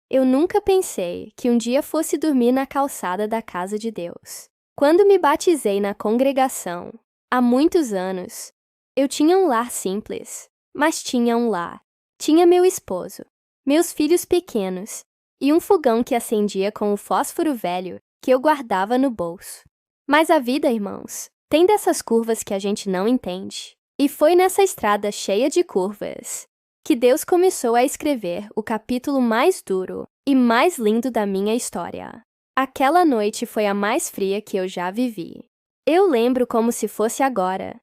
Eu nunca pensei que um dia fosse dormir na calçada da casa de Deus. Quando me batizei na congregação, há muitos anos, eu tinha um lar simples, mas tinha um lar. Tinha meu esposo, meus filhos pequenos e um fogão que acendia com o fósforo velho que eu guardava no bolso. Mas a vida, irmãos, tem dessas curvas que a gente não entende. E foi nessa estrada cheia de curvas que Deus começou a escrever o capítulo mais duro e mais lindo da minha história. Aquela noite foi a mais fria que eu já vivi. Eu lembro como se fosse agora.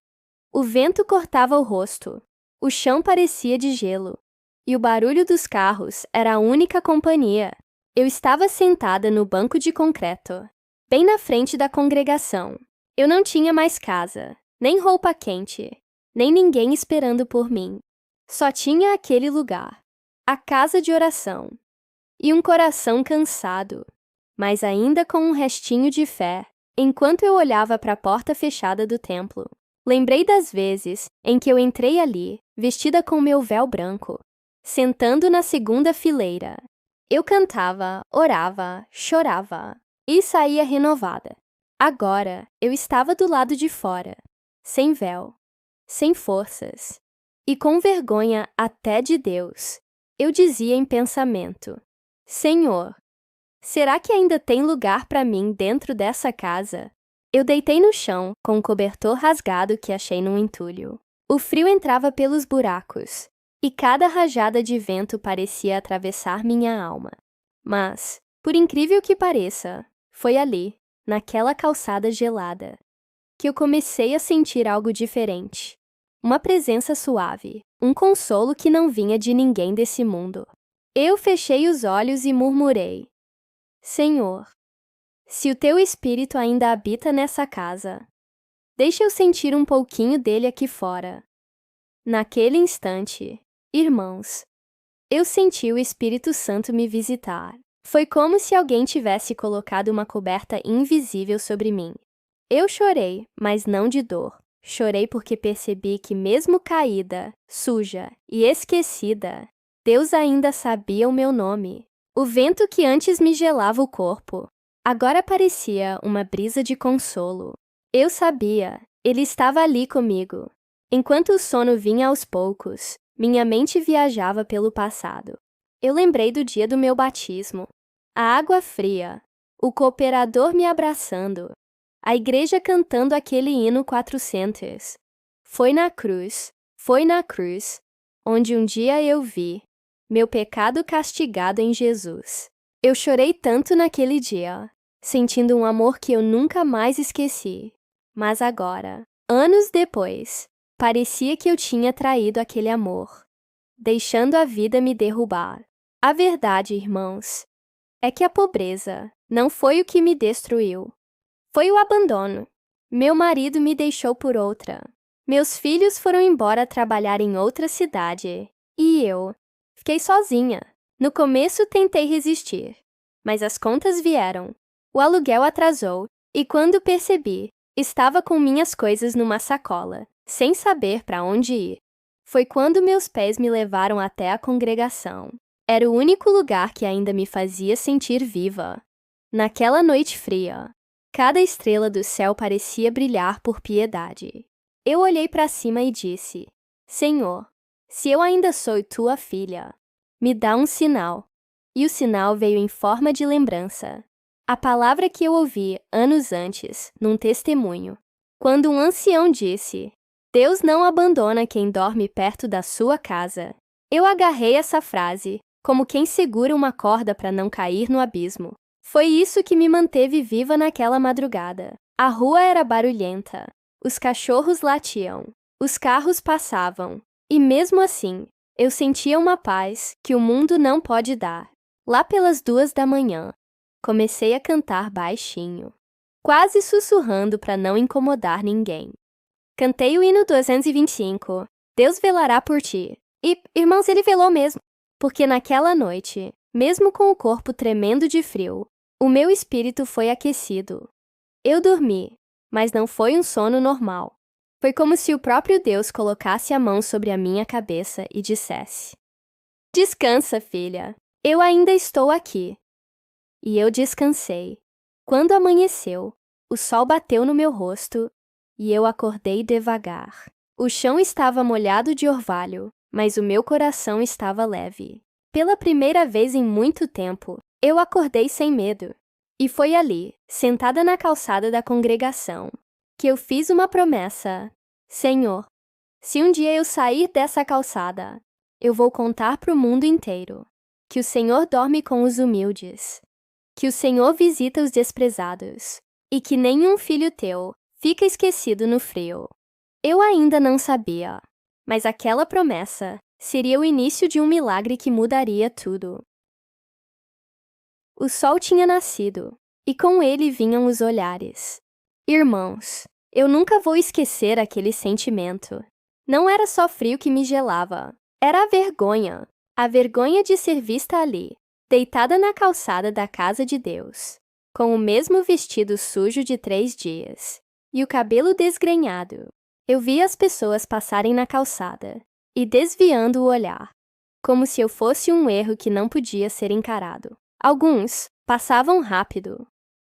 O vento cortava o rosto, o chão parecia de gelo, e o barulho dos carros era a única companhia. Eu estava sentada no banco de concreto, bem na frente da congregação. Eu não tinha mais casa, nem roupa quente, nem ninguém esperando por mim. Só tinha aquele lugar, a casa de oração, e um coração cansado, mas ainda com um restinho de fé, enquanto eu olhava para a porta fechada do templo. Lembrei das vezes em que eu entrei ali, vestida com meu véu branco, sentando na segunda fileira. Eu cantava, orava, chorava e saía renovada. Agora, eu estava do lado de fora, sem véu, sem forças e com vergonha até de Deus. Eu dizia em pensamento: Senhor, será que ainda tem lugar para mim dentro dessa casa? Eu deitei no chão com um cobertor rasgado que achei num entulho. O frio entrava pelos buracos e cada rajada de vento parecia atravessar minha alma. Mas, por incrível que pareça, foi ali, naquela calçada gelada, que eu comecei a sentir algo diferente. Uma presença suave, um consolo que não vinha de ninguém desse mundo. Eu fechei os olhos e murmurei: Senhor, se o teu Espírito ainda habita nessa casa, deixa eu sentir um pouquinho dele aqui fora. Naquele instante, irmãos, eu senti o Espírito Santo me visitar. Foi como se alguém tivesse colocado uma coberta invisível sobre mim. Eu chorei, mas não de dor. Chorei porque percebi que mesmo caída, suja e esquecida, Deus ainda sabia o meu nome. O vento que antes me gelava o corpo, agora parecia uma brisa de consolo. Eu sabia, Ele estava ali comigo. Enquanto o sono vinha aos poucos, minha mente viajava pelo passado. Eu lembrei do dia do meu batismo, a água fria, o cooperador me abraçando, a igreja cantando aquele hino 400. Foi na cruz, onde um dia eu vi meu pecado castigado em Jesus. Eu chorei tanto naquele dia, sentindo um amor que eu nunca mais esqueci. Mas agora, anos depois, parecia que eu tinha traído aquele amor, deixando a vida me derrubar. A verdade, irmãos, é que a pobreza não foi o que me destruiu. Foi o abandono. Meu marido me deixou por outra. Meus filhos foram embora trabalhar em outra cidade. E eu fiquei sozinha. No começo tentei resistir, mas as contas vieram. O aluguel atrasou e quando percebi, estava com minhas coisas numa sacola, sem saber para onde ir. Foi quando meus pés me levaram até a congregação. Era o único lugar que ainda me fazia sentir viva. Naquela noite fria, cada estrela do céu parecia brilhar por piedade. Eu olhei para cima e disse: Senhor, se eu ainda sou tua filha, me dá um sinal. E o sinal veio em forma de lembrança. A palavra que eu ouvi anos antes, num testemunho, quando um ancião disse: Deus não abandona quem dorme perto da sua casa. Eu agarrei essa frase, como quem segura uma corda para não cair no abismo. Foi isso que me manteve viva naquela madrugada. A rua era barulhenta, os cachorros latiam, os carros passavam, e mesmo assim, eu sentia uma paz que o mundo não pode dar. Lá pelas 2 da manhã, comecei a cantar baixinho, quase sussurrando para não incomodar ninguém. Cantei o hino 225, Deus velará por ti. E, irmãos, ele velou mesmo, porque naquela noite, mesmo com o corpo tremendo de frio, o meu espírito foi aquecido. Eu dormi, mas não foi um sono normal. Foi como se o próprio Deus colocasse a mão sobre a minha cabeça e dissesse: Descansa, filha. Eu ainda estou aqui. E eu descansei. Quando amanheceu, o sol bateu no meu rosto e eu acordei devagar. O chão estava molhado de orvalho, mas o meu coração estava leve. Pela primeira vez em muito tempo, eu acordei sem medo. E foi ali, sentada na calçada da congregação, que eu fiz uma promessa. Senhor, se um dia eu sair dessa calçada, eu vou contar para o mundo inteiro que o Senhor dorme com os humildes, que o Senhor visita os desprezados e que nenhum filho teu fica esquecido no frio. Eu ainda não sabia, mas aquela promessa seria o início de um milagre que mudaria tudo. O sol tinha nascido, e com ele vinham os olhares. Irmãos, eu nunca vou esquecer aquele sentimento. Não era só frio que me gelava, era a vergonha de ser vista ali, deitada na calçada da casa de Deus, com o mesmo vestido sujo de 3 dias, e o cabelo desgrenhado. Eu via as pessoas passarem na calçada, e desviando o olhar, como se eu fosse um erro que não podia ser encarado. Alguns passavam rápido,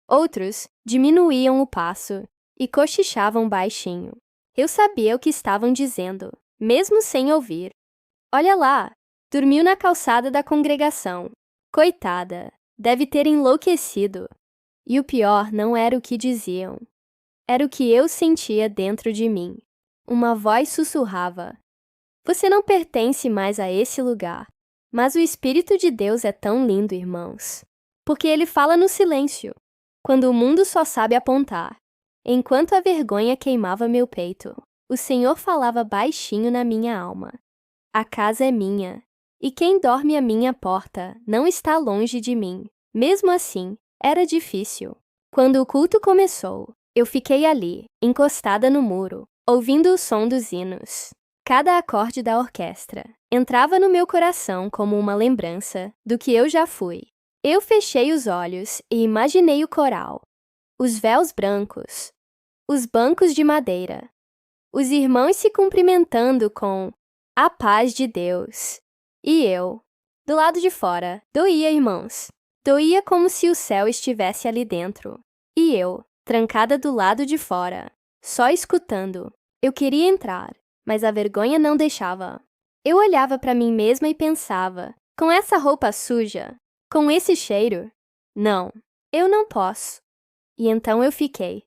outros diminuíam o passo e cochichavam baixinho. Eu sabia o que estavam dizendo, mesmo sem ouvir. Olha lá, dormiu na calçada da congregação. Coitada, deve ter enlouquecido. E o pior não era o que diziam. Era o que eu sentia dentro de mim. Uma voz sussurrava: você não pertence mais a esse lugar. Mas o Espírito de Deus é tão lindo, irmãos, porque ele fala no silêncio, quando o mundo só sabe apontar. Enquanto a vergonha queimava meu peito, o Senhor falava baixinho na minha alma. A casa é minha, e quem dorme à minha porta não está longe de mim. Mesmo assim, era difícil. Quando o culto começou, eu fiquei ali, encostada no muro, ouvindo o som dos hinos. Cada acorde da orquestra entrava no meu coração como uma lembrança do que eu já fui. Eu fechei os olhos e imaginei o coral, os véus brancos, os bancos de madeira, os irmãos se cumprimentando com a paz de Deus. E eu, do lado de fora, doía, irmãos. Doía como se o céu estivesse ali dentro. E eu, trancada do lado de fora, só escutando. Eu queria entrar, mas a vergonha não deixava. Eu olhava para mim mesma e pensava, com essa roupa suja, com esse cheiro, não, eu não posso. E então eu fiquei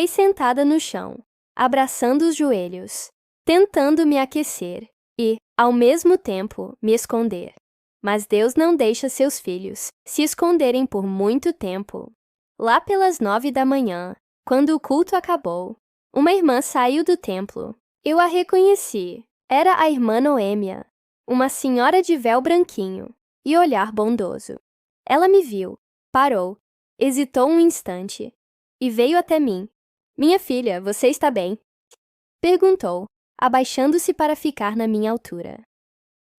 sentada no chão, abraçando os joelhos, tentando me aquecer e, ao mesmo tempo, me esconder. Mas Deus não deixa seus filhos se esconderem por muito tempo. Lá pelas 9 da manhã, quando o culto acabou, uma irmã saiu do templo. Eu a reconheci. Era a irmã Noêmia, uma senhora de véu branquinho e olhar bondoso. Ela me viu, parou, hesitou um instante e veio até mim. Minha filha, você está bem? Perguntou, abaixando-se para ficar na minha altura.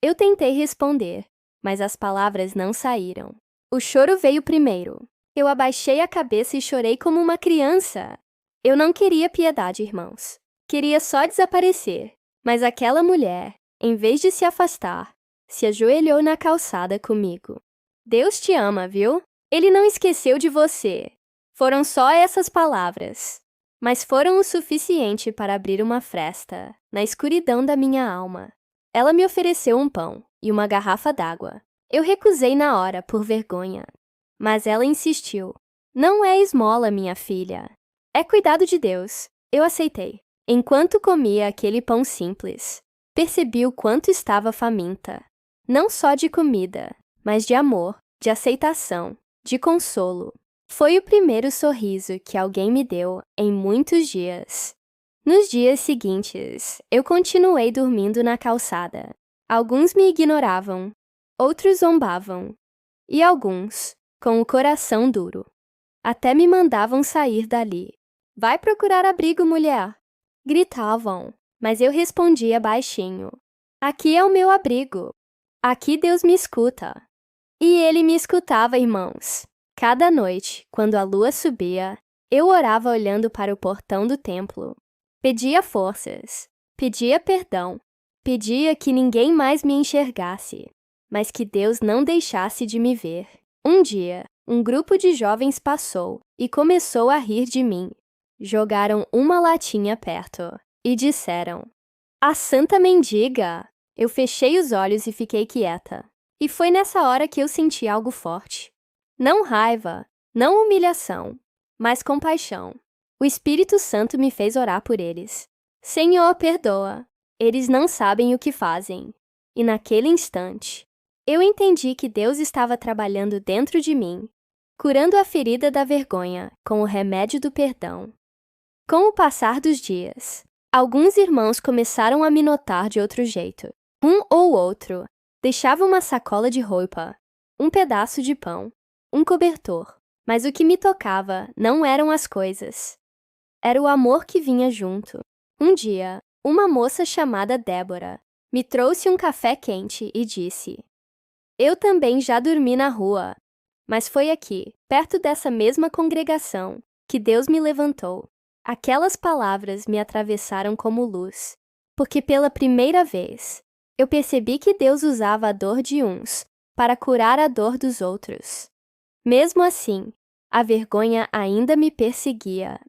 Eu tentei responder, mas as palavras não saíram. O choro veio primeiro. Eu abaixei a cabeça e chorei como uma criança. Eu não queria piedade, irmãos. Queria só desaparecer. Mas aquela mulher, em vez de se afastar, se ajoelhou na calçada comigo. Deus te ama, viu? Ele não esqueceu de você. Foram só essas palavras, mas foram o suficiente para abrir uma fresta na escuridão da minha alma. Ela me ofereceu um pão e uma garrafa d'água. Eu recusei na hora por vergonha, mas ela insistiu. Não é esmola, minha filha. É cuidado de Deus. Eu aceitei. Enquanto comia aquele pão simples, percebi o quanto estava faminta. Não só de comida, mas de amor, de aceitação, de consolo. Foi o primeiro sorriso que alguém me deu em muitos dias. Nos dias seguintes, eu continuei dormindo na calçada. Alguns me ignoravam, outros zombavam, e alguns, com o coração duro, até me mandavam sair dali. Vai procurar abrigo, mulher! Gritavam, mas eu respondia baixinho. Aqui é o meu abrigo. Aqui Deus me escuta. E ele me escutava, irmãos. Cada noite, quando a lua subia, eu orava olhando para o portão do templo. Pedia forças, pedia perdão, pedia que ninguém mais me enxergasse. mas que Deus não deixasse de me ver. Um dia, um grupo de jovens passou e começou a rir de mim. Jogaram uma latinha perto e disseram: "A santa mendiga!" Eu fechei os olhos e fiquei quieta. E foi nessa hora que eu senti algo forte. Não raiva, não humilhação, mas compaixão. O Espírito Santo me fez orar por eles. Senhor, perdoa. Eles não sabem o que fazem. E naquele instante, eu entendi que Deus estava trabalhando dentro de mim, curando a ferida da vergonha com o remédio do perdão. Com o passar dos dias, alguns irmãos começaram a me notar de outro jeito. Um ou outro deixava uma sacola de roupa, um pedaço de pão, um cobertor. Mas o que me tocava não eram as coisas. Era o amor que vinha junto. Um dia, uma moça chamada Débora me trouxe um café quente e disse: "Eu também já dormi na rua, mas foi aqui, perto dessa mesma congregação, que Deus me levantou." Aquelas palavras me atravessaram como luz, porque pela primeira vez, eu percebi que Deus usava a dor de uns para curar a dor dos outros. Mesmo assim, a vergonha ainda me perseguia.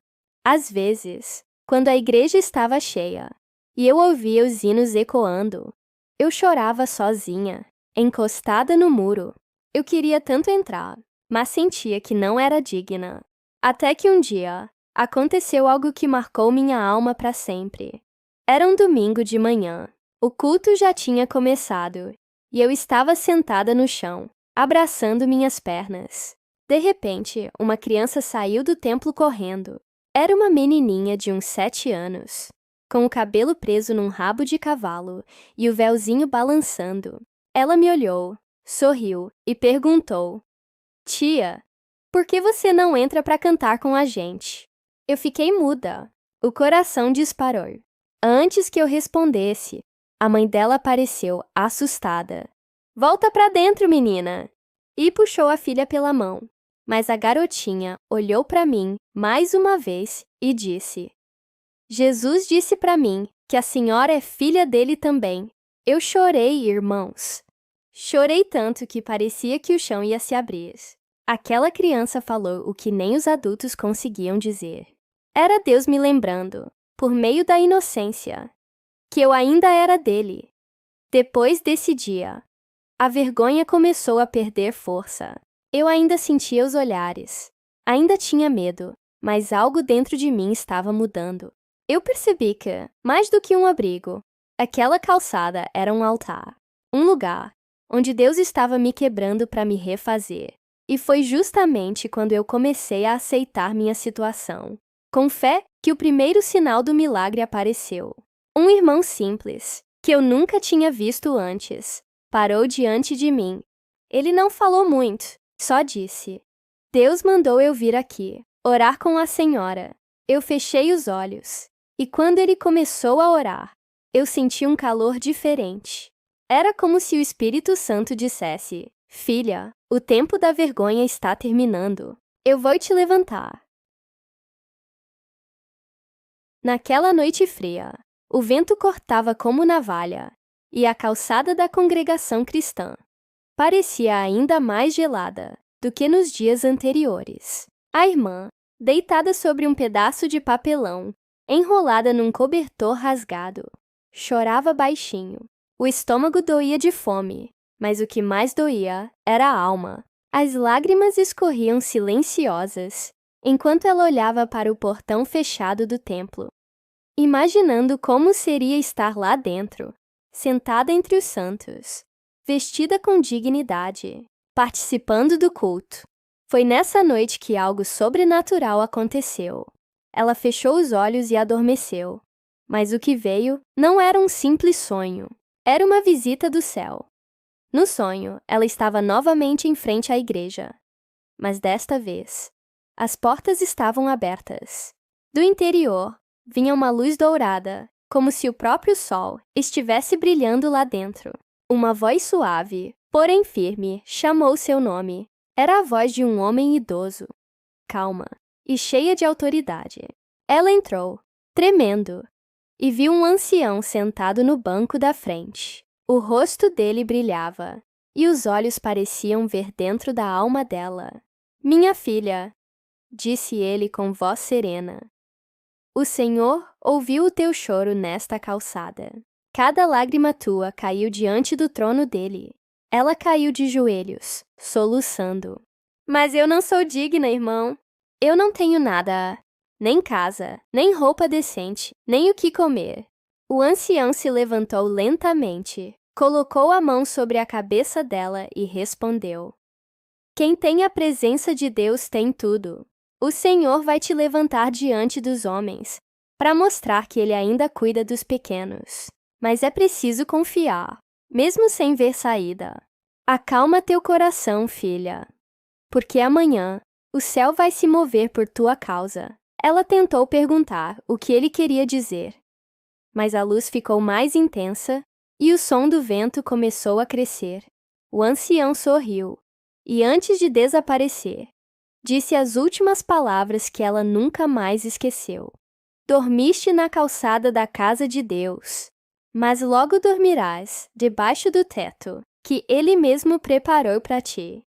Às vezes, quando a igreja estava cheia e eu ouvia os hinos ecoando, eu chorava sozinha, encostada no muro. Eu queria tanto entrar, mas sentia que não era digna. Até que um dia, aconteceu algo que marcou minha alma para sempre. Era um domingo de manhã. O culto já tinha começado e eu estava sentada no chão, abraçando minhas pernas. De repente, uma criança saiu do templo correndo. Era uma menininha de uns 7 anos, com o cabelo preso num rabo de cavalo e o véuzinho balançando. Ela me olhou, sorriu e perguntou: "Tia, por que você não entra para cantar com a gente?" Eu fiquei muda. O coração disparou. Antes que eu respondesse, a mãe dela apareceu, assustada. "Volta para dentro, menina!" E puxou a filha pela mão. Mas a garotinha olhou para mim mais uma vez e disse: "Jesus disse para mim que a senhora é filha dele também." Eu chorei, irmãos. Chorei tanto que parecia que o chão ia se abrir. Aquela criança falou o que nem os adultos conseguiam dizer. Era Deus me lembrando, por meio da inocência, que eu ainda era dele. Depois desse dia, a vergonha começou a perder força. Eu ainda sentia os olhares, ainda tinha medo, mas algo dentro de mim estava mudando. Eu percebi que, mais do que um abrigo, aquela calçada era um altar, um lugar onde Deus estava me quebrando para me refazer. E foi justamente quando eu comecei a aceitar minha situação, com fé, que o primeiro sinal do milagre apareceu. Um irmão simples, que eu nunca tinha visto antes, parou diante de mim. Ele não falou muito, só disse: "Deus mandou eu vir aqui, orar com a senhora." Eu fechei os olhos, e quando ele começou a orar, eu senti um calor diferente. Era como se o Espírito Santo dissesse: "Filha, o tempo da vergonha está terminando. Eu vou te levantar." Naquela noite fria, o vento cortava como navalha, e a calçada da congregação cristã parecia ainda mais gelada do que nos dias anteriores. A irmã, deitada sobre um pedaço de papelão, enrolada num cobertor rasgado, chorava baixinho. O estômago doía de fome, mas o que mais doía era a alma. As lágrimas escorriam silenciosas, enquanto ela olhava para o portão fechado do templo, imaginando como seria estar lá dentro, sentada entre os santos, vestida com dignidade, participando do culto. Foi nessa noite que algo sobrenatural aconteceu. Ela fechou os olhos e adormeceu. Mas o que veio não era um simples sonho. Era uma visita do céu. No sonho, ela estava novamente em frente à igreja. Mas desta vez, as portas estavam abertas. Do interior, vinha uma luz dourada, como se o próprio sol estivesse brilhando lá dentro. Uma voz suave, porém firme, chamou seu nome. Era a voz de um homem idoso, calma e cheia de autoridade. Ela entrou, tremendo, e viu um ancião sentado no banco da frente. O rosto dele brilhava, e os olhos pareciam ver dentro da alma dela. Minha filha, disse ele com voz serena, o Senhor ouviu o teu choro nesta calçada. Cada lágrima tua caiu diante do trono dele. Ela caiu de joelhos, soluçando. Mas eu não sou digna, irmão. Eu não tenho nada, nem casa, nem roupa decente, nem o que comer. O ancião se levantou lentamente, colocou a mão sobre a cabeça dela e respondeu: Quem tem a presença de Deus tem tudo. O Senhor vai te levantar diante dos homens, para mostrar que Ele ainda cuida dos pequenos. Mas é preciso confiar, mesmo sem ver saída. Acalma teu coração, filha, porque amanhã o céu vai se mover por tua causa. Ela tentou perguntar o que ele queria dizer, mas a luz ficou mais intensa e o som do vento começou a crescer. O ancião sorriu e, antes de desaparecer, disse as últimas palavras que ela nunca mais esqueceu. Dormiste na calçada da casa de Deus, mas logo dormirás debaixo do teto que Ele mesmo preparou para ti.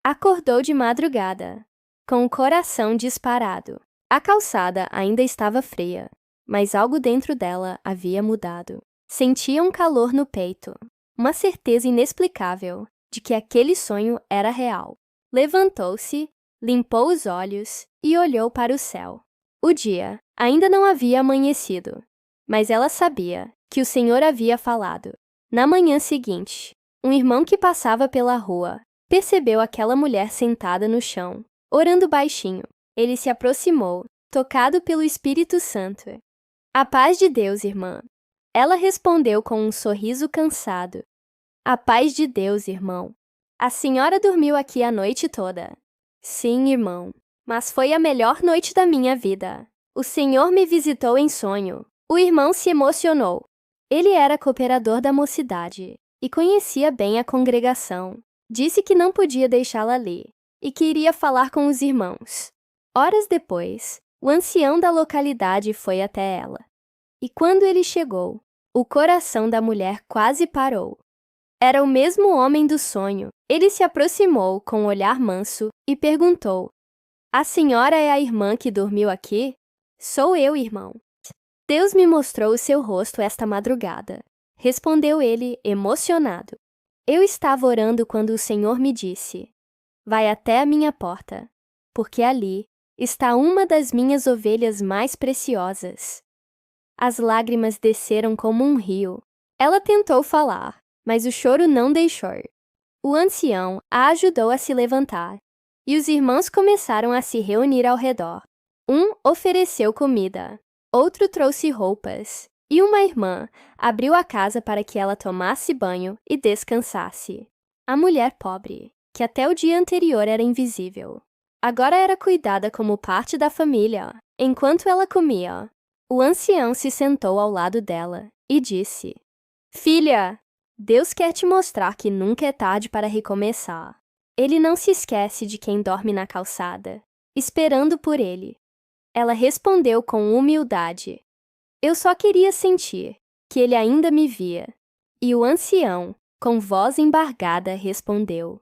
Acordou de madrugada, com o coração disparado. A calçada ainda estava fria, mas algo dentro dela havia mudado. Sentia um calor no peito, uma certeza inexplicável de que aquele sonho era real. Levantou-se, limpou os olhos e olhou para o céu. O dia ainda não havia amanhecido, mas ela sabia que o Senhor havia falado. Na manhã seguinte, um irmão que passava pela rua percebeu aquela mulher sentada no chão, orando baixinho. Ele se aproximou, tocado pelo Espírito Santo. A paz de Deus, irmã. Ela respondeu com um sorriso cansado. A paz de Deus, irmão. A senhora dormiu aqui a noite toda. Sim, irmão, mas foi a melhor noite da minha vida. O Senhor me visitou em sonho. O irmão se emocionou. Ele era cooperador da mocidade e conhecia bem a congregação. Disse que não podia deixá-la ali e que iria falar com os irmãos. Horas depois, o ancião da localidade foi até ela. E quando ele chegou, o coração da mulher quase parou. Era o mesmo homem do sonho. Ele se aproximou com um olhar manso e perguntou: A senhora é a irmã que dormiu aqui? Sou eu, irmão. Deus me mostrou o seu rosto esta madrugada, respondeu ele, emocionado. Eu estava orando quando o Senhor me disse: Vai até a minha porta, porque ali está uma das minhas ovelhas mais preciosas. As lágrimas desceram como um rio. Ela tentou falar, mas o choro não deixou. O ancião a ajudou a se levantar, e os irmãos começaram a se reunir ao redor. Um ofereceu comida, outro trouxe roupas, e uma irmã abriu a casa para que ela tomasse banho e descansasse. A mulher pobre, que até o dia anterior era invisível, agora era cuidada como parte da família. Enquanto ela comia, o ancião se sentou ao lado dela e disse: Filha, Deus quer te mostrar que nunca é tarde para recomeçar. Ele não se esquece de quem dorme na calçada, esperando por ele. Ela respondeu com humildade: Eu só queria sentir que ele ainda me via. E o ancião, com voz embargada, respondeu: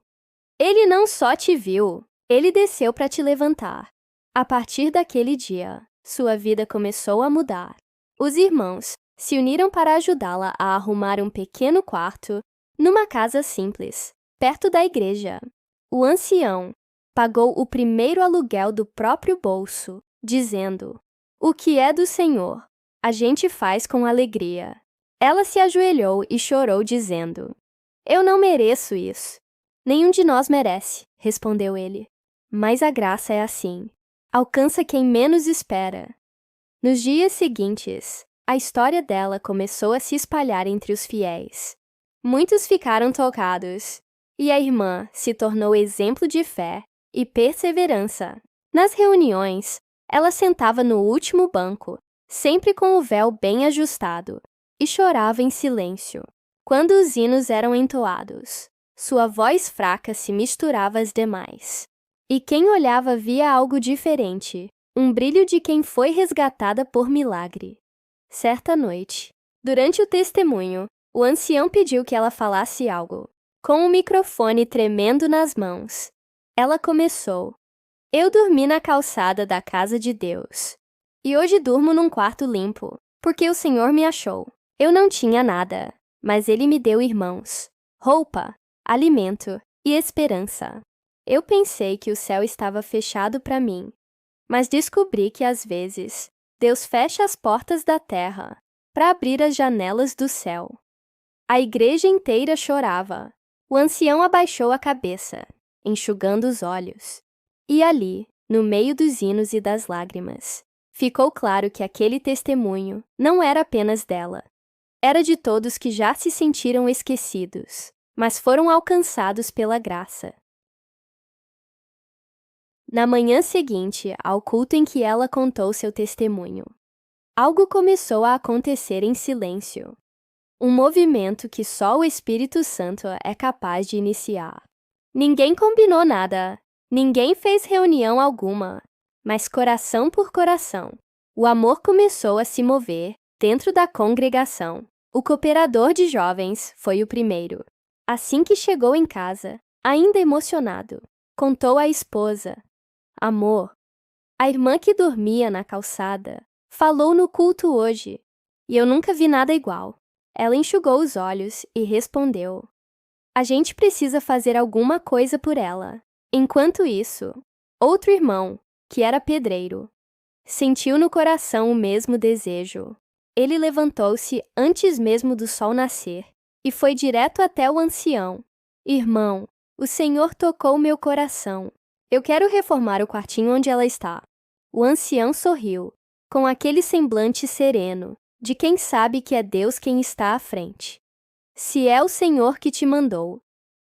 Ele não só te viu, ele desceu para te levantar. A partir daquele dia, sua vida começou a mudar. Os irmãos se uniram para ajudá-la a arrumar um pequeno quarto numa casa simples, perto da igreja. O ancião pagou o primeiro aluguel do próprio bolso, dizendo: O que é do Senhor, a gente faz com alegria. Ela se ajoelhou e chorou, dizendo: Eu não mereço isso. Nenhum de nós merece, respondeu ele. Mas a graça é assim. Alcança quem menos espera. Nos dias seguintes, a história dela começou a se espalhar entre os fiéis. Muitos ficaram tocados, e a irmã se tornou exemplo de fé e perseverança. Nas reuniões, ela sentava no último banco, sempre com o véu bem ajustado, e chorava em silêncio. Quando os hinos eram entoados, sua voz fraca se misturava às demais. E quem olhava via algo diferente, um brilho de quem foi resgatada por milagre. Certa noite, durante o testemunho, o ancião pediu que ela falasse algo. Com o microfone tremendo nas mãos, ela começou: Eu dormi na calçada da casa de Deus. E hoje durmo num quarto limpo, porque o Senhor me achou. Eu não tinha nada, mas Ele me deu irmãos, roupa, alimento e esperança. Eu pensei que o céu estava fechado para mim, mas descobri que às vezes Deus fecha as portas da terra para abrir as janelas do céu. A igreja inteira chorava. O ancião abaixou a cabeça, enxugando os olhos. E ali, no meio dos hinos e das lágrimas, ficou claro que aquele testemunho não era apenas dela. Era de todos que já se sentiram esquecidos, mas foram alcançados pela graça. Na manhã seguinte ao culto em que ela contou seu testemunho, algo começou a acontecer em silêncio. Um movimento que só o Espírito Santo é capaz de iniciar. Ninguém combinou nada, ninguém fez reunião alguma, mas coração por coração, o amor começou a se mover dentro da congregação. O cooperador de jovens foi o primeiro. Assim que chegou em casa, ainda emocionado, contou à esposa: Amor, a irmã que dormia na calçada falou no culto hoje, e eu nunca vi nada igual. Ela enxugou os olhos e respondeu: A gente precisa fazer alguma coisa por ela. Enquanto isso, outro irmão, que era pedreiro, sentiu no coração o mesmo desejo. Ele levantou-se antes mesmo do sol nascer e foi direto até o ancião. Irmão, o Senhor tocou meu coração. Eu quero reformar o quartinho onde ela está. O ancião sorriu, com aquele semblante sereno, de quem sabe que é Deus quem está à frente. Se é o Senhor que te mandou,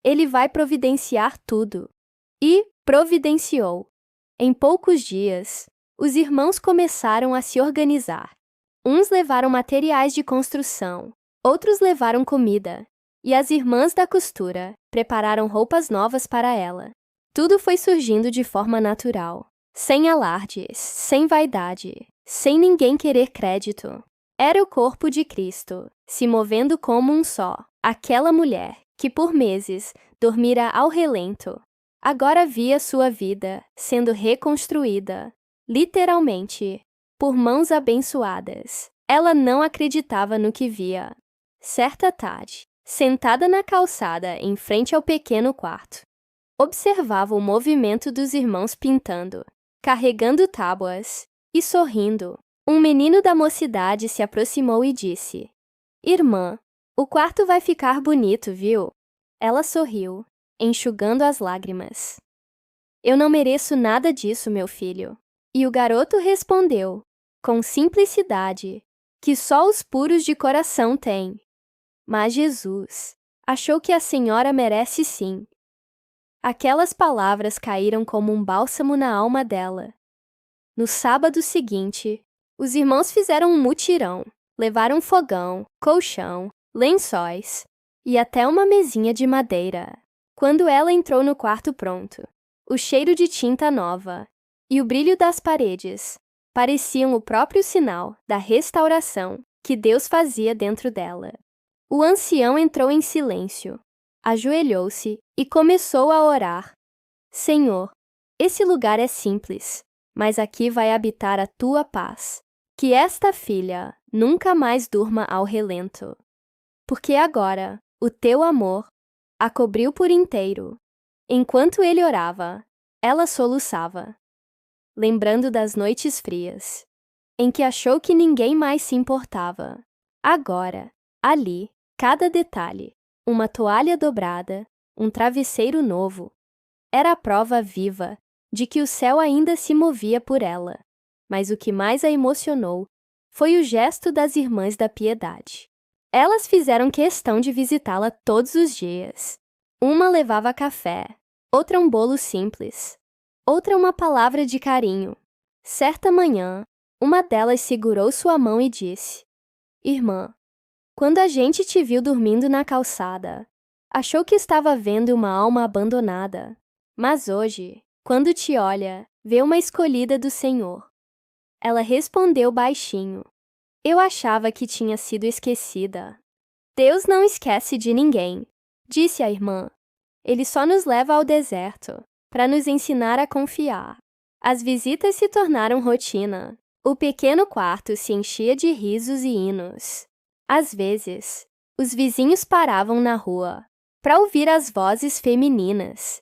Ele vai providenciar tudo. E providenciou. Em poucos dias, os irmãos começaram a se organizar. Uns levaram materiais de construção, outros levaram comida, e as irmãs da costura prepararam roupas novas para ela. Tudo foi surgindo de forma natural, sem alardes, sem vaidade, sem ninguém querer crédito. Era o corpo de Cristo, se movendo como um só. Aquela mulher, que por meses dormira ao relento, agora via sua vida sendo reconstruída, literalmente, por mãos abençoadas. Ela não acreditava no que via. Certa tarde, sentada na calçada em frente ao pequeno quarto, observava o movimento dos irmãos pintando, carregando tábuas e sorrindo. Um menino da mocidade se aproximou e disse: Irmã, o quarto vai ficar bonito, viu? Ela sorriu, enxugando as lágrimas. Eu não mereço nada disso, meu filho. E o garoto respondeu, com simplicidade, que só os puros de coração têm. Mas Jesus achou que a senhora merece sim. Aquelas palavras caíram como um bálsamo na alma dela. No sábado seguinte, os irmãos fizeram um mutirão, levaram fogão, colchão, lençóis e até uma mesinha de madeira. Quando ela entrou no quarto pronto, o cheiro de tinta nova e o brilho das paredes pareciam o próprio sinal da restauração que Deus fazia dentro dela. O ancião entrou em silêncio, ajoelhou-se e começou a orar. Senhor, esse lugar é simples, mas aqui vai habitar a tua paz. Que esta filha nunca mais durma ao relento, porque agora o teu amor a cobriu por inteiro. Enquanto ele orava, ela soluçava, lembrando das noites frias, em que achou que ninguém mais se importava. Agora, ali, cada detalhe, uma toalha dobrada, um travesseiro novo, era a prova viva de que o céu ainda se movia por ela. Mas o que mais a emocionou foi o gesto das Irmãs da Piedade. Elas fizeram questão de visitá-la todos os dias. Uma levava café, outra um bolo simples, outra uma palavra de carinho. Certa manhã, uma delas segurou sua mão e disse: Irmã, quando a gente te viu dormindo na calçada, achou que estava vendo uma alma abandonada. Mas hoje, quando te olha, vê uma escolhida do Senhor. Ela respondeu baixinho: Eu achava que tinha sido esquecida. Deus não esquece de ninguém. disse a irmã. Ele só nos leva ao deserto para nos ensinar a confiar. As visitas se tornaram rotina. O pequeno quarto se enchia de risos e hinos. Às vezes, os vizinhos paravam na rua para ouvir as vozes femininas,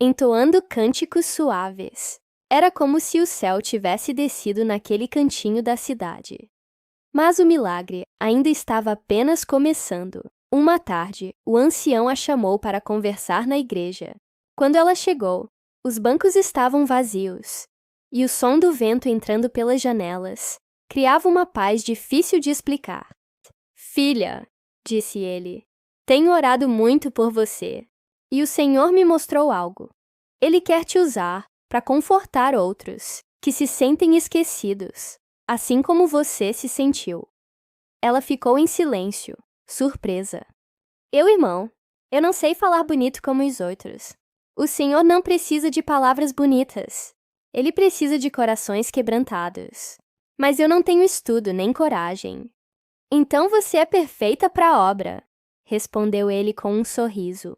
entoando cânticos suaves. Era como se o céu tivesse descido naquele cantinho da cidade. Mas o milagre ainda estava apenas começando. Uma tarde, o ancião a chamou para conversar na igreja. Quando ela chegou, os bancos estavam vazios, e o som do vento entrando pelas janelas criava uma paz difícil de explicar. Filha, disse ele, tenho orado muito por você, e o Senhor me mostrou algo. Ele quer te usar para confortar outros que se sentem esquecidos, assim como você se sentiu. Ela ficou em silêncio, surpresa. Irmão, eu não sei falar bonito como os outros. O Senhor não precisa de palavras bonitas. Ele precisa de corações quebrantados. Mas eu não tenho estudo nem coragem. Então você é perfeita para a obra, respondeu ele com um sorriso.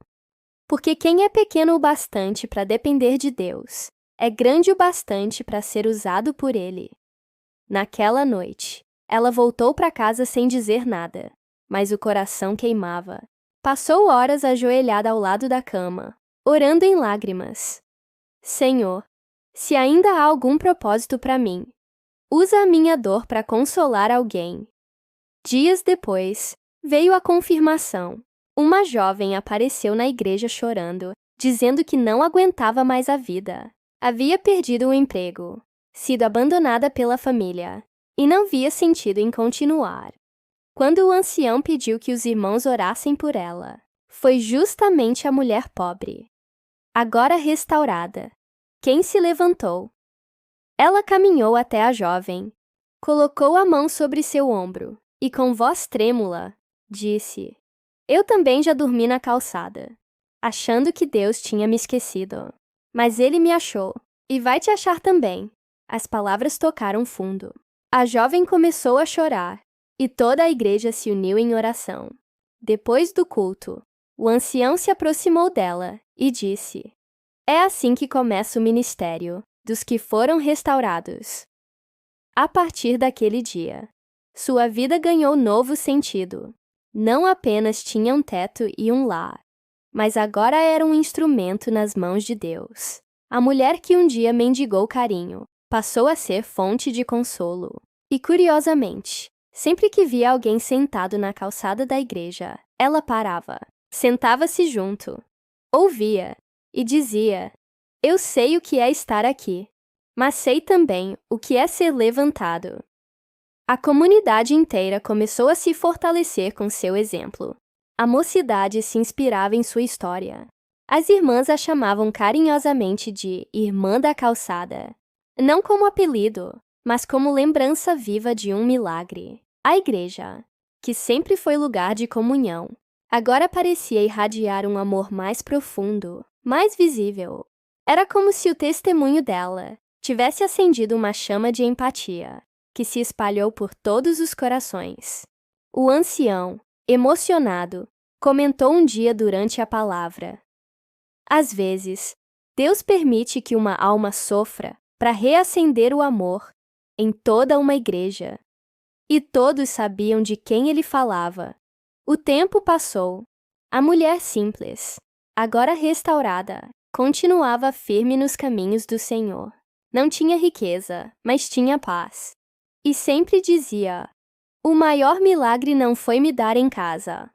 Porque quem é pequeno o bastante para depender de Deus, é grande o bastante para ser usado por Ele. Naquela noite, ela voltou para casa sem dizer nada, mas o coração queimava. Passou horas ajoelhada ao lado da cama, orando em lágrimas. Senhor, se ainda há algum propósito para mim, usa a minha dor para consolar alguém. Dias depois, veio a confirmação. Uma jovem apareceu na igreja chorando, dizendo que não aguentava mais a vida. Havia perdido o emprego, sido abandonada pela família, e não via sentido em continuar. Quando o ancião pediu que os irmãos orassem por ela, foi justamente a mulher pobre, agora restaurada, quem se levantou. Ela caminhou até a jovem, colocou a mão sobre seu ombro e, com voz trêmula, disse: Eu também já dormi na calçada, achando que Deus tinha me esquecido. Mas Ele me achou, e vai te achar também. As palavras tocaram fundo. A jovem começou a chorar, e toda a igreja se uniu em oração. Depois do culto, o ancião se aproximou dela e disse: É assim que começa o ministério dos que foram restaurados. A partir daquele dia, sua vida ganhou novo sentido. Não apenas tinha um teto e um lar, mas agora era um instrumento nas mãos de Deus. A mulher que um dia mendigou carinho passou a ser fonte de consolo. E, curiosamente, sempre que via alguém sentado na calçada da igreja, ela parava, sentava-se junto, ouvia e dizia: Eu sei o que é estar aqui, mas sei também o que é ser levantado. A comunidade inteira começou a se fortalecer com seu exemplo. A mocidade se inspirava em sua história. As irmãs a chamavam carinhosamente de Irmã da Calçada, não como apelido, mas como lembrança viva de um milagre. A igreja, que sempre foi lugar de comunhão, agora parecia irradiar um amor mais profundo, mais visível. Era como se o testemunho dela tivesse acendido uma chama de empatia, que se espalhou por todos os corações. O ancião, emocionado, comentou um dia durante a palavra: Às vezes, Deus permite que uma alma sofra para reacender o amor em toda uma igreja. E todos sabiam de quem ele falava. O tempo passou. A mulher simples, agora restaurada, continuava firme nos caminhos do Senhor. Não tinha riqueza, mas tinha paz. E sempre dizia: O maior milagre não foi me dar em casa.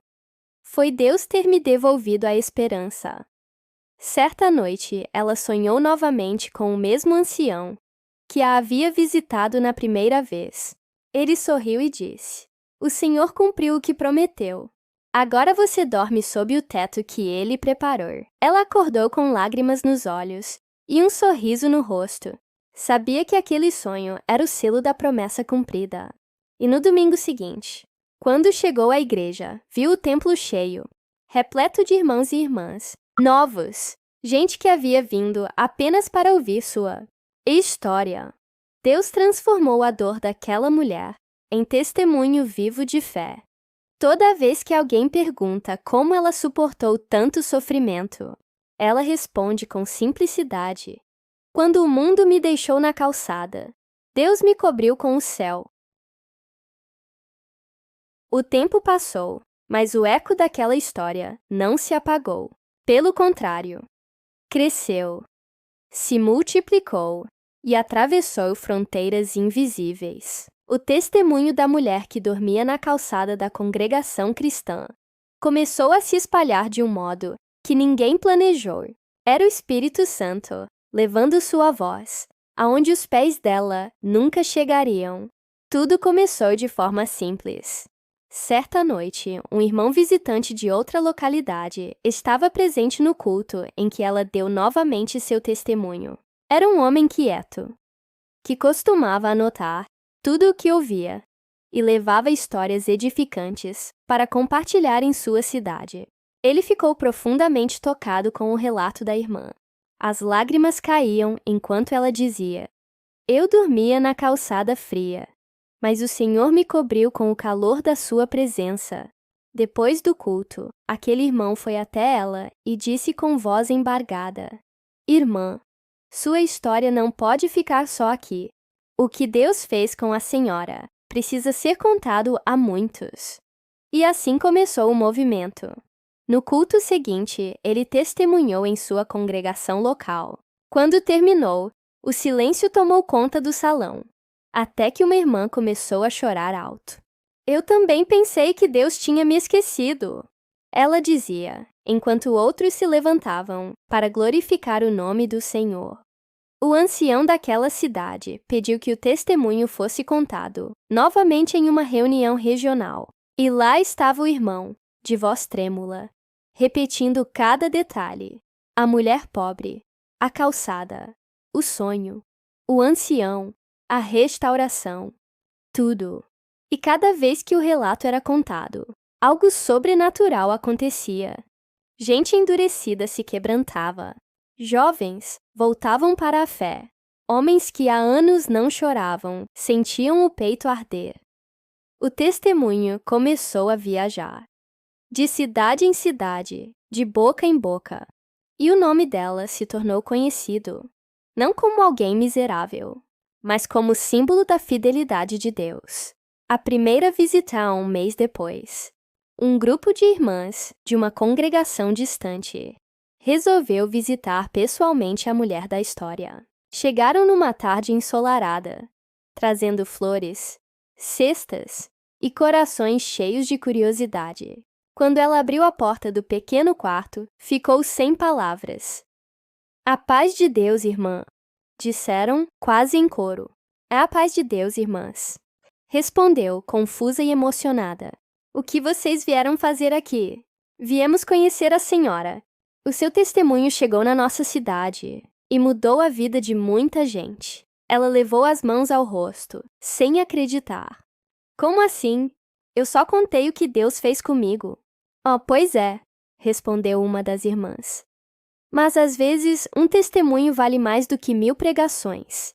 Foi Deus ter me devolvido a esperança. Certa noite, ela sonhou novamente com o mesmo ancião que a havia visitado na primeira vez. Ele sorriu e disse: O Senhor cumpriu o que prometeu. Agora você dorme sob o teto que ele preparou. Ela acordou com lágrimas nos olhos e um sorriso no rosto. Sabia que aquele sonho era o selo da promessa cumprida. E no domingo seguinte, quando chegou à igreja, viu o templo cheio, repleto de irmãos e irmãs, novos, gente que havia vindo apenas para ouvir sua história. Deus transformou a dor daquela mulher em testemunho vivo de fé. Toda vez que alguém pergunta como ela suportou tanto sofrimento, ela responde com simplicidade: quando o mundo me deixou na calçada, Deus me cobriu com o céu. O tempo passou, mas o eco daquela história não se apagou. Pelo contrário, cresceu, se multiplicou e atravessou fronteiras invisíveis. O testemunho da mulher que dormia na calçada da congregação cristã começou a se espalhar de um modo que ninguém planejou. Era o Espírito Santo, levando sua voz, aonde os pés dela nunca chegariam. Tudo começou de forma simples. Certa noite, um irmão visitante de outra localidade estava presente no culto em que ela deu novamente seu testemunho. Era um homem quieto, que costumava anotar tudo o que ouvia e levava histórias edificantes para compartilhar em sua cidade. Ele ficou profundamente tocado com o relato da irmã. As lágrimas caíam enquanto ela dizia: eu dormia na calçada fria, mas o Senhor me cobriu com o calor da sua presença. Depois do culto, aquele irmão foi até ela e disse com voz embargada: irmã, sua história não pode ficar só aqui. O que Deus fez com a senhora precisa ser contado a muitos. E assim começou o movimento. No culto seguinte, ele testemunhou em sua congregação local. Quando terminou, o silêncio tomou conta do salão, até que uma irmã começou a chorar alto. Eu também pensei que Deus tinha me esquecido, ela dizia, enquanto outros se levantavam para glorificar o nome do Senhor. O ancião daquela cidade pediu que o testemunho fosse contado novamente em uma reunião regional. E lá estava o irmão, de voz trêmula, repetindo cada detalhe: a mulher pobre, a calçada, o sonho, o ancião, a restauração, tudo. E cada vez que o relato era contado, algo sobrenatural acontecia. Gente endurecida se quebrantava. Jovens voltavam para a fé. Homens que há anos não choravam sentiam o peito arder. O testemunho começou a viajar, de cidade em cidade, de boca em boca, e o nome dela se tornou conhecido, não como alguém miserável, mas como símbolo da fidelidade de Deus. A primeira visita um mês depois, um grupo de irmãs de uma congregação distante resolveu visitar pessoalmente a mulher da história. Chegaram numa tarde ensolarada, trazendo flores, cestas e corações cheios de curiosidade. Quando ela abriu a porta do pequeno quarto, ficou sem palavras. A paz de Deus, irmã, disseram quase em coro. É a paz de Deus, irmãs, respondeu, confusa e emocionada. O que vocês vieram fazer aqui? Viemos conhecer a senhora. O seu testemunho chegou na nossa cidade e mudou a vida de muita gente. Ela levou as mãos ao rosto, sem acreditar. Como assim? Eu só contei o que Deus fez comigo. Oh, pois é, respondeu uma das irmãs. Mas às vezes um testemunho vale mais do que 1000 pregações.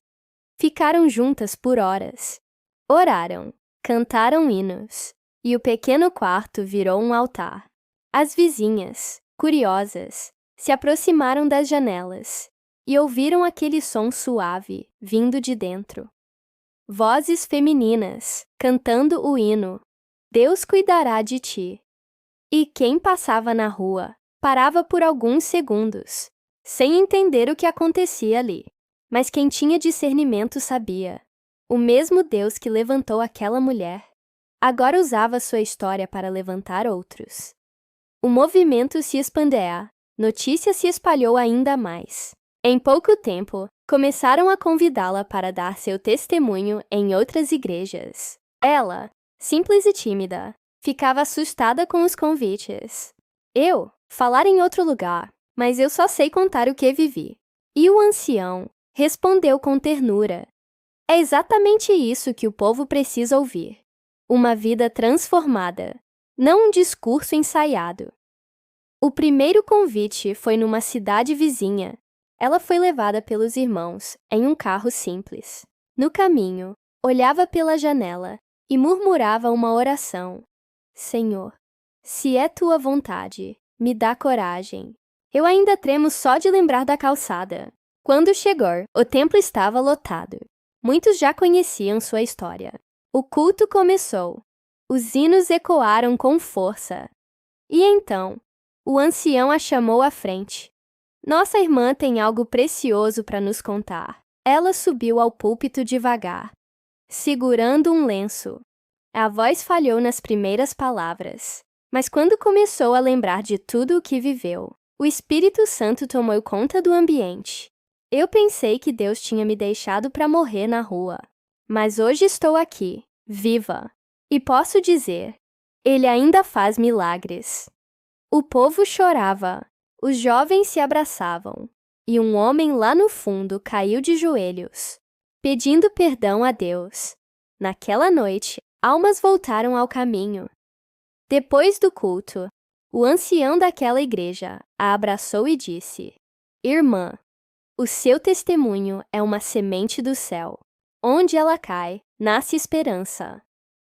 Ficaram juntas por horas. Oraram, cantaram hinos, e o pequeno quarto virou um altar. As vizinhas, curiosas, se aproximaram das janelas e ouviram aquele som suave vindo de dentro. Vozes femininas cantando o hino: Deus cuidará de ti. E quem passava na rua parava por alguns segundos, sem entender o que acontecia ali. Mas quem tinha discernimento sabia. O mesmo Deus que levantou aquela mulher agora usava sua história para levantar outros. O movimento se expandea, notícia se espalhou ainda mais. Em pouco tempo, começaram a convidá-la para dar seu testemunho em outras igrejas. Ela, simples e tímida, ficava assustada com os convites. Eu, falar em outro lugar, mas eu só sei contar o que vivi. E o ancião respondeu com ternura: é exatamente isso que o povo precisa ouvir. Uma vida transformada, não um discurso ensaiado. O primeiro convite foi numa cidade vizinha. Ela foi levada pelos irmãos em um carro simples. No caminho, olhava pela janela e murmurava uma oração. Senhor, se é tua vontade, me dá coragem. Eu ainda tremo só de lembrar da calçada. Quando chegou, o templo estava lotado. Muitos já conheciam sua história. O culto começou. Os hinos ecoaram com força. E então, o ancião a chamou à frente. Nossa irmã tem algo precioso para nos contar. Ela subiu ao púlpito devagar, segurando um lenço. A voz falhou nas primeiras palavras, mas quando começou a lembrar de tudo o que viveu, o Espírito Santo tomou conta do ambiente. Eu pensei que Deus tinha me deixado para morrer na rua, mas hoje estou aqui, viva, e posso dizer, Ele ainda faz milagres. O povo chorava, os jovens se abraçavam, e um homem lá no fundo caiu de joelhos, pedindo perdão a Deus. Naquela noite, almas voltaram ao caminho. Depois do culto, o ancião daquela igreja a abraçou e disse: Irmã, o seu testemunho é uma semente do céu. Onde ela cai, nasce esperança.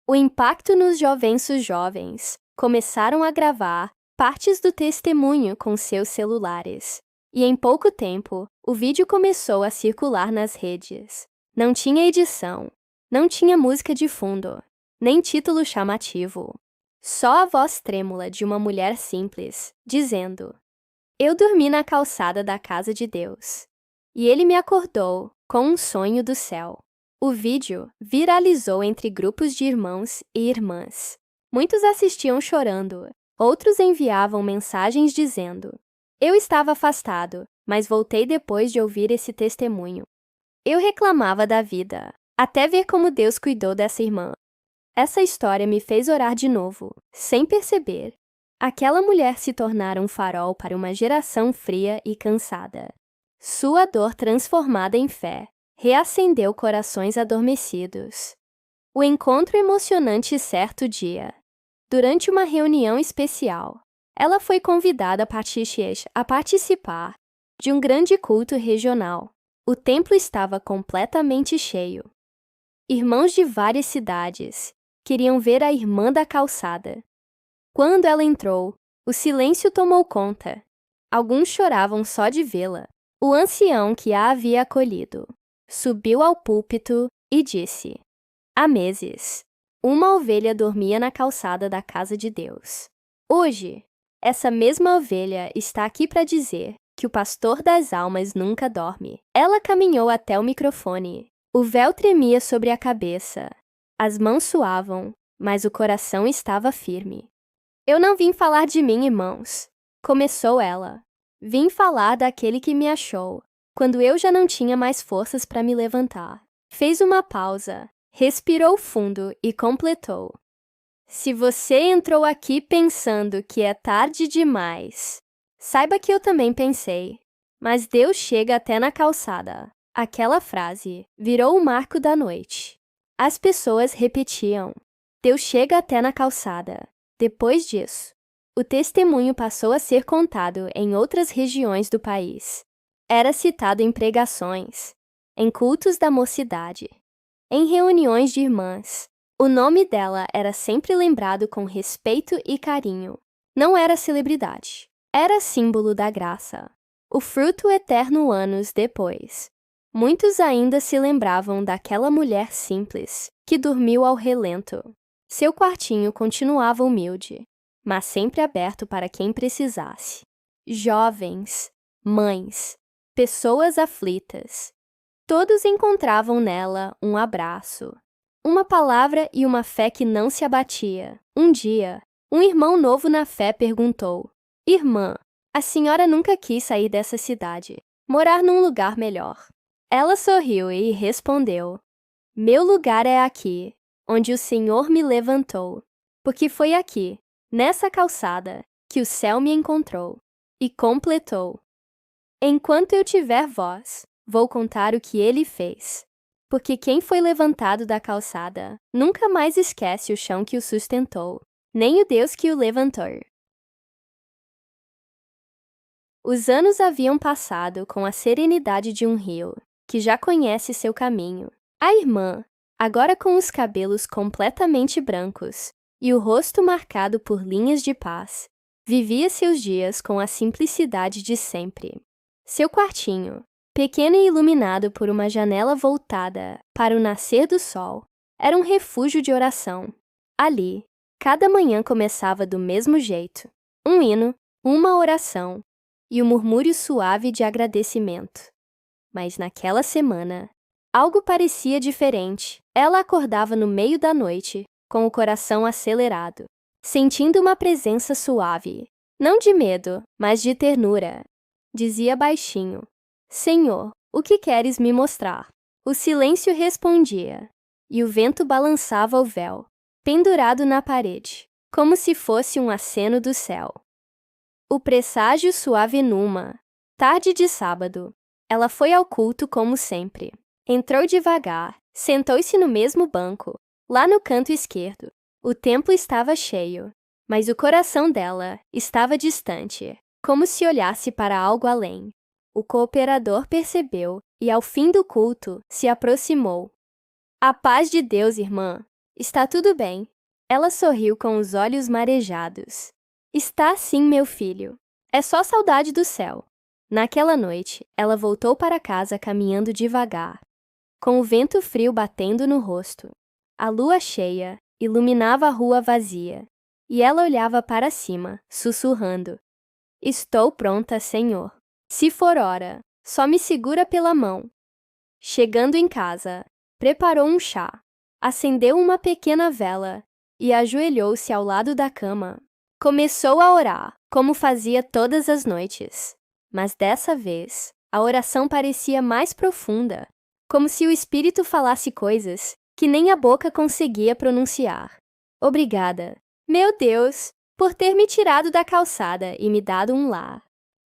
O impacto nos jovens começaram a gravar partes do testemunho com seus celulares. E em pouco tempo, o vídeo começou a circular nas redes. Não tinha edição, não tinha música de fundo, nem título chamativo. Só a voz trêmula de uma mulher simples, dizendo: Eu dormi na calçada da casa de Deus, e ele me acordou com um sonho do céu. O vídeo viralizou entre grupos de irmãos e irmãs. Muitos assistiam chorando, outros enviavam mensagens dizendo: Eu estava afastado, mas voltei depois de ouvir esse testemunho. Eu reclamava da vida, até ver como Deus cuidou dessa irmã. Essa história me fez orar de novo, sem perceber. Aquela mulher se tornara um farol para uma geração fria e cansada. Sua dor transformada em fé reacendeu corações adormecidos. O encontro emocionante certo dia. Durante uma reunião especial, ela foi convidada a participar de um grande culto regional. O templo estava completamente cheio. Irmãos de várias cidades queriam ver a irmã da calçada. Quando ela entrou, o silêncio tomou conta. Alguns choravam só de vê-la. O ancião que a havia acolhido subiu ao púlpito e disse: Há meses, uma ovelha dormia na calçada da casa de Deus. Hoje, essa mesma ovelha está aqui para dizer que o pastor das almas nunca dorme. Ela caminhou até o microfone. O véu tremia sobre a cabeça. As mãos suavam, mas o coração estava firme. Eu não vim falar de mim, irmãos, começou ela. Vim falar daquele que me achou, quando eu já não tinha mais forças para me levantar. Fez uma pausa, respirou fundo e completou: Se você entrou aqui pensando que é tarde demais, saiba que eu também pensei, mas Deus chega até na calçada. Aquela frase virou o marco da noite. As pessoas repetiam: Deus chega até na calçada. Depois disso, o testemunho passou a ser contado em outras regiões do país. Era citado em pregações, em cultos da mocidade, em reuniões de irmãs. O nome dela era sempre lembrado com respeito e carinho. Não era celebridade, era símbolo da graça. O fruto eterno anos depois. Muitos ainda se lembravam daquela mulher simples que dormiu ao relento. Seu quartinho continuava humilde, mas sempre aberto para quem precisasse. Jovens, mães, pessoas aflitas. Todos encontravam nela um abraço, uma palavra e uma fé que não se abatia. Um dia, um irmão novo na fé perguntou: Irmã, a senhora nunca quis sair dessa cidade, morar num lugar melhor? Ela sorriu e respondeu: Meu lugar é aqui, onde o Senhor me levantou, porque foi aqui, nessa calçada, que o céu me encontrou. E completou: Enquanto eu tiver voz, vou contar o que ele fez. Porque quem foi levantado da calçada nunca mais esquece o chão que o sustentou, nem o Deus que o levantou. Os anos haviam passado com a serenidade de um rio, que já conhece seu caminho. A irmã, agora com os cabelos completamente brancos, e o rosto marcado por linhas de paz, vivia seus dias com a simplicidade de sempre. Seu quartinho, pequeno e iluminado por uma janela voltada para o nascer do sol, era um refúgio de oração. Ali, cada manhã começava do mesmo jeito: um hino, uma oração e um murmúrio suave de agradecimento. Mas naquela semana, algo parecia diferente. Ela acordava no meio da noite, com o coração acelerado, sentindo uma presença suave, não de medo, mas de ternura. Dizia baixinho: Senhor, o que queres me mostrar? O silêncio respondia, e o vento balançava o véu, pendurado na parede, como se fosse um aceno do céu. O presságio suave numa tarde de sábado. Ela foi ao culto como sempre. Entrou devagar, sentou-se no mesmo banco, lá no canto esquerdo. O templo estava cheio, mas o coração dela estava distante, como se olhasse para algo além. O cooperador percebeu e, ao fim do culto, se aproximou. A paz de Deus, irmã. Está tudo bem. Ela sorriu com os olhos marejados. Está sim, meu filho. É só saudade do céu. Naquela noite, ela voltou para casa caminhando devagar, com o vento frio batendo no rosto. A lua cheia iluminava a rua vazia, e ela olhava para cima, sussurrando: Estou pronta, Senhor. Se for hora, só me segura pela mão. Chegando em casa, preparou um chá, acendeu uma pequena vela e ajoelhou-se ao lado da cama. Começou a orar, como fazia todas as noites. Mas dessa vez, a oração parecia mais profunda, como se o Espírito falasse coisas que nem a boca conseguia pronunciar. Obrigada, meu Deus, por ter me tirado da calçada e me dado um lar.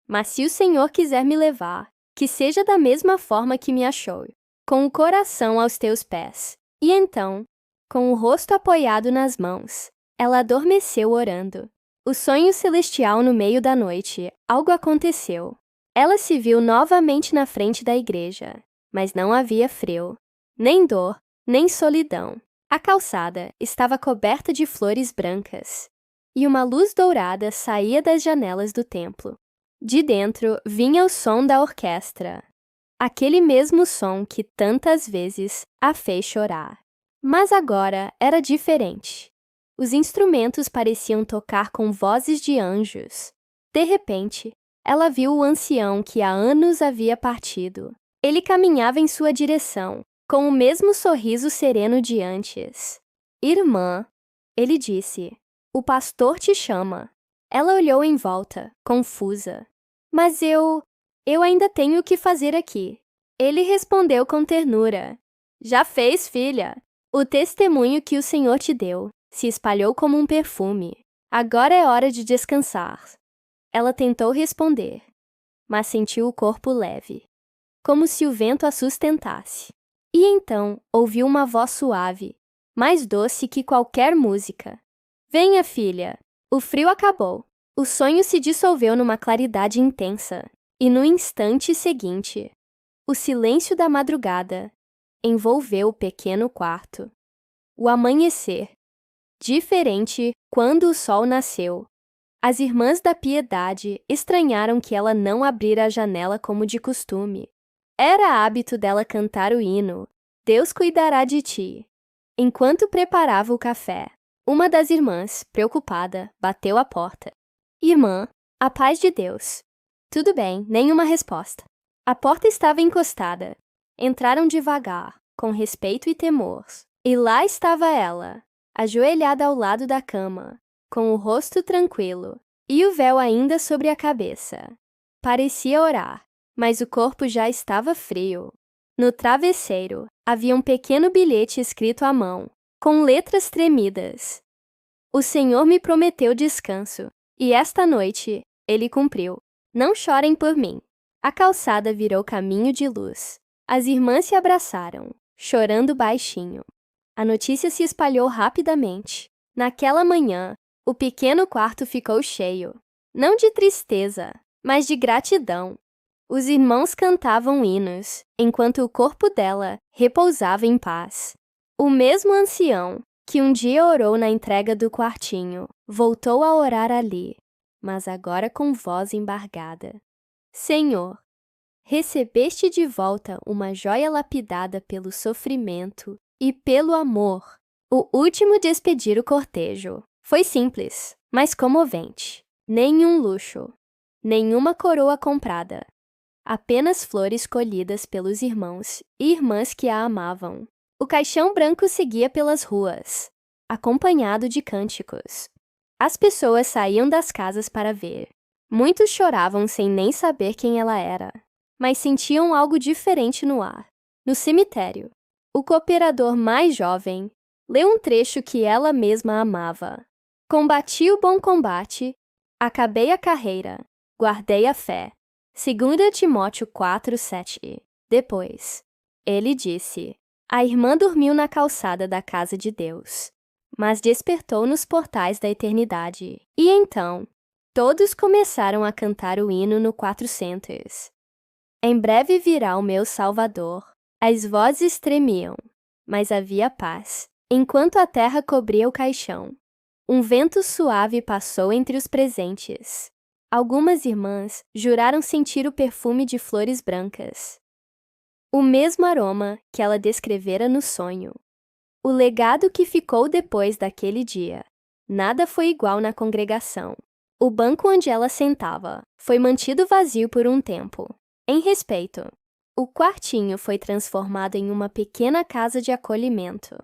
Mas se o Senhor quiser me levar, que seja da mesma forma que me achou, com o coração aos teus pés. E então, com o rosto apoiado nas mãos, ela adormeceu orando. O sonho celestial no meio da noite, algo aconteceu. Ela se viu novamente na frente da igreja, mas não havia frio, nem dor, nem solidão. A calçada estava coberta de flores brancas, e uma luz dourada saía das janelas do templo. De dentro vinha o som da orquestra, aquele mesmo som que tantas vezes a fez chorar. Mas agora era diferente. Os instrumentos pareciam tocar com vozes de anjos. De repente, ela viu o ancião que há anos havia partido. Ele caminhava em sua direção, com o mesmo sorriso sereno de antes. Irmã, ele disse, o pastor te chama. Ela olhou em volta, confusa. Mas eu ainda tenho o que fazer aqui. Ele respondeu com ternura. Já fez, filha. O testemunho que o Senhor te deu se espalhou como um perfume. Agora é hora de descansar. Ela tentou responder, mas sentiu o corpo leve, como se o vento a sustentasse. E então ouviu uma voz suave, mais doce que qualquer música. Venha, filha. O frio acabou. O sonho se dissolveu numa claridade intensa, e no instante seguinte, o silêncio da madrugada envolveu o pequeno quarto. O amanhecer. Diferente quando o sol nasceu. As irmãs da piedade estranharam que ela não abrira a janela como de costume. Era hábito dela cantar o hino, Deus cuidará de ti. Enquanto preparava o café, uma das irmãs, preocupada, bateu à porta. Irmã, a paz de Deus. Tudo bem, nenhuma resposta. A porta estava encostada. Entraram devagar, com respeito e temor. E lá estava ela, ajoelhada ao lado da cama, com o rosto tranquilo e o véu ainda sobre a cabeça. Parecia orar, mas o corpo já estava frio. No travesseiro havia um pequeno bilhete escrito à mão, com letras tremidas. O Senhor me prometeu descanso, e esta noite ele cumpriu. Não chorem por mim. A calçada virou caminho de luz. As irmãs se abraçaram, chorando baixinho. A notícia se espalhou rapidamente. Naquela manhã, o pequeno quarto ficou cheio, não de tristeza, mas de gratidão. Os irmãos cantavam hinos, enquanto o corpo dela repousava em paz. O mesmo ancião, que um dia orou na entrega do quartinho, voltou a orar ali, mas agora com voz embargada. Senhor, recebeste de volta uma joia lapidada pelo sofrimento e pelo amor. O último despedir o cortejo foi simples, mas comovente. Nenhum luxo, nenhuma coroa comprada. Apenas flores colhidas pelos irmãos e irmãs que a amavam. O caixão branco seguia pelas ruas, acompanhado de cânticos. As pessoas saíam das casas para ver. Muitos choravam sem nem saber quem ela era, mas sentiam algo diferente no ar. No cemitério, o cooperador mais jovem leu um trecho que ela mesma amava. Combati o bom combate, acabei a carreira, guardei a fé. 2 Timóteo 4:7. Depois, ele disse: a irmã dormiu na calçada da casa de Deus, mas despertou nos portais da eternidade. E então, todos começaram a cantar o hino no 400. Em breve virá o meu Salvador. As vozes tremiam, mas havia paz, enquanto a terra cobria o caixão. Um vento suave passou entre os presentes. Algumas irmãs juraram sentir o perfume de flores brancas. O mesmo aroma que ela descrevera no sonho. O legado que ficou depois daquele dia. Nada foi igual na congregação. O banco onde ela sentava foi mantido vazio por um tempo. Em respeito, o quartinho foi transformado em uma pequena casa de acolhimento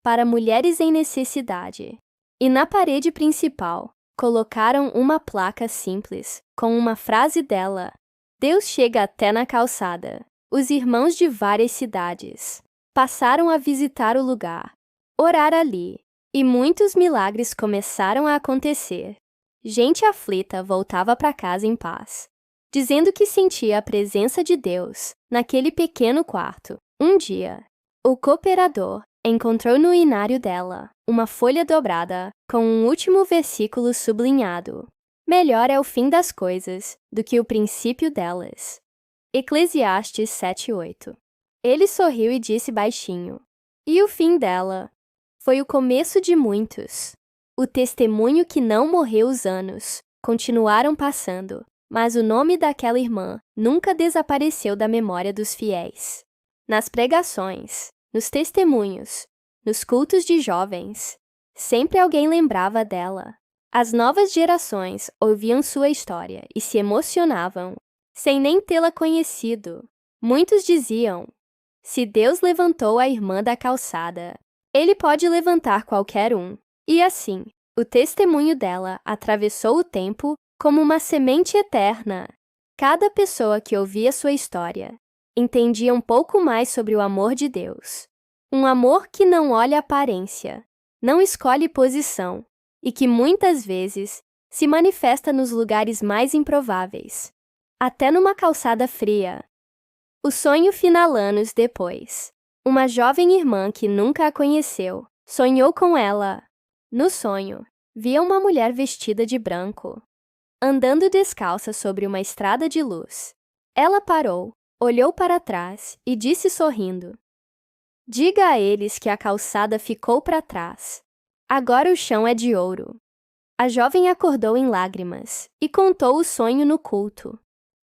para mulheres em necessidade. E na parede principal, colocaram uma placa simples com uma frase dela: Deus chega até na calçada. Os irmãos de várias cidades passaram a visitar o lugar, orar ali, e muitos milagres começaram a acontecer. Gente aflita voltava para casa em paz, dizendo que sentia a presença de Deus naquele pequeno quarto. Um dia, o cooperador encontrou no inário dela uma folha dobrada com um último versículo sublinhado. Melhor é o fim das coisas do que o princípio delas. Eclesiastes 7:8. Ele sorriu e disse baixinho: e o fim dela foi o começo de muitos. O testemunho que não morreu os anos continuaram passando, mas o nome daquela irmã nunca desapareceu da memória dos fiéis. Nas pregações, nos testemunhos, nos cultos de jovens, sempre alguém lembrava dela. As novas gerações ouviam sua história e se emocionavam, sem nem tê-la conhecido. Muitos diziam: se Deus levantou a irmã da calçada, Ele pode levantar qualquer um. E assim, o testemunho dela atravessou o tempo como uma semente eterna. Cada pessoa que ouvia sua história entendia um pouco mais sobre o amor de Deus. Um amor que não olha a aparência, não escolhe posição e que muitas vezes se manifesta nos lugares mais improváveis, até numa calçada fria. O sonho final anos depois. Uma jovem irmã que nunca a conheceu sonhou com ela. No sonho, via uma mulher vestida de branco, andando descalça sobre uma estrada de luz. Ela parou, olhou para trás e disse sorrindo: diga a eles que a calçada ficou para trás. Agora o chão é de ouro. A jovem acordou em lágrimas e contou o sonho no culto.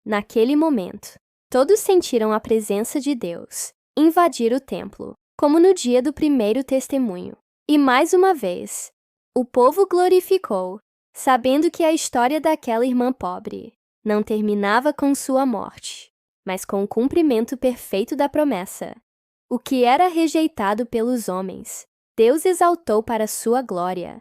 Naquele momento, todos sentiram a presença de Deus invadir o templo, como no dia do primeiro testemunho. E mais uma vez, o povo glorificou, sabendo que a história daquela irmã pobre não terminava com sua morte, mas com o cumprimento perfeito da promessa. O que era rejeitado pelos homens, Deus exaltou para sua glória.